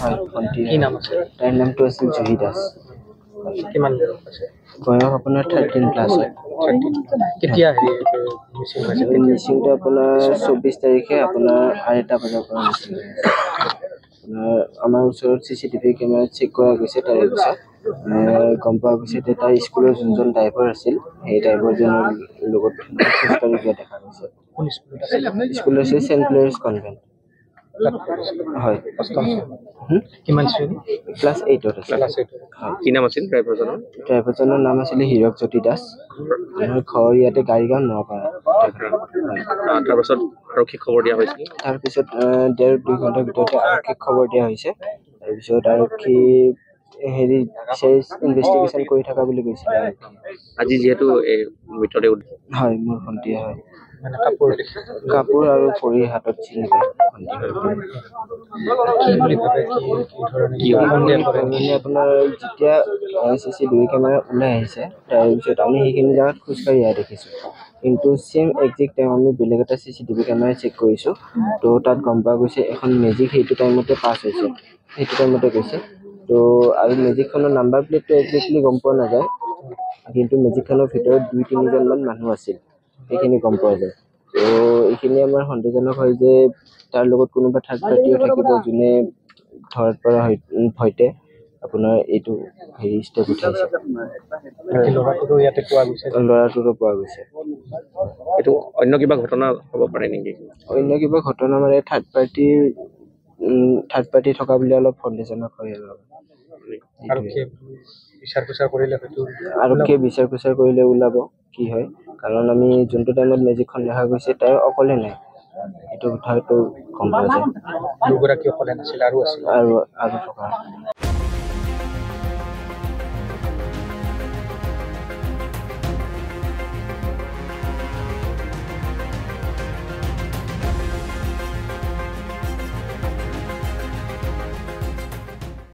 হয় ভণ্টি কি নাম আছে? তাইৰ নামটো আছিল জুহি দাস। কিমান আছে? বয়স আপোনাৰ 13 প্লাছ হয়। কেতিয়া মিচিং হৈছে? মিচিংটো আপোনাৰ 24 তাৰিখে আপোনাৰ 8টা বজাৰ পৰা মিচিং হৈ আছে। আপোনাৰ আমাৰ ওচৰত CCTV কেমেৰাত চেক কৰা গৈছে তাৰে পিছত গম পোৱা গৈছে যে তাৰ স্কুলৰ যোনজন ড্ৰাইভাৰ আছিল সেই ড্ৰাইভাৰজনৰ লগত খোজকাঢ়ি যোৱা দেখা গৈছে। কোন স্কুলত আছিল? স্কুল হৈছে চেণ্ট ক্লেয়াৰ্ছ কনভেণ্ট। হয়। কিমান শ্ৰেণী? ক্লাছ 8ত আছে। কি নাম আছিল ড্ৰাইভাৰজনৰ? ড্ৰাইভাৰজনৰ নাম আছিলে হীৰক জ্যোতি দাস। মোৰ ঘৰ ইয়াতে গাড়ীগাঁও নপাৰা। তাৰপাছত আৰক্ষীক খবৰ দিয়া হৈছিল। তাৰপিছত 1.5-2 ঘণ্টাৰ ভিতৰতে আৰক্ষীক খবৰ দিয়া হৈছে। তাৰপিছত আৰক্ষী ইনভেষ্টিগেশ্যন কৰি থকা বুলি কৈছিলে। আজি যিহেতু এই মৃতদেহ হয় মোৰ ভণ্টিয়ে হয়। মানে কাপোৰ আৰু ভৰিৰ হাতত চিনি পায় আপোনাৰ যেতিয়া CCTV কেমেৰা ওলাই আহিছে তাৰপিছত আমি সেইখিনি জেগাত খোজকাঢ়ি অহা দেখিছোঁ। কিন্তু চেম একজেক্ট টাইম আমি বেলেগ এটা CCTV কেমেৰা চেক কৰিছোঁ। তো তাত গম পোৱা গৈছে এখন মেজিক সেইটো টাইমতে পাছ হৈছে, সেইটো টাইমতে গৈছে। তো আৰু মেজিকখনৰ নাম্বাৰ প্লেটটো একজেক্টলি গম পোৱা নাযায়, কিন্তু মেজিকখনৰ ভিতৰত 2-3জনমান মানুহ আছিল সেইখিনি গম পোৱা যায়। তো এইখিনি আমাৰ সন্দেহজনক হয় যে তাৰ লগত কোনোবা থাৰ্ড পাৰ্টিও থাকিব যোনে ধৰাত পৰা সৈতে আপোনাৰ এইটো ষ্টেপ উঠাইছে। ল'ৰাটোৰো ইয়াতে পোৱা গৈছে। ল'ৰাটোৰো পোৱা গৈছে। এইটো অন্য কিবা ঘটনা হ'ব পাৰে নেকি? অন্য কিবা ঘটনা মানে থাৰ্ড পাৰ্টি থকা বুলি অলপ সন্দেহজনক হয় আৰু। আৰক্ষীয়ে বিচাৰ খোচাৰ কৰিলে ওলাব কি হয়, কাৰণ আমি যোনটো টাইমত মেজিকখন দেখা গৈছে তাই অকলে নাই, এইটো কথাটো গম পোৱা যায়। দুগৰাকী অকলে নাছিল আৰু আছিল আৰু থকা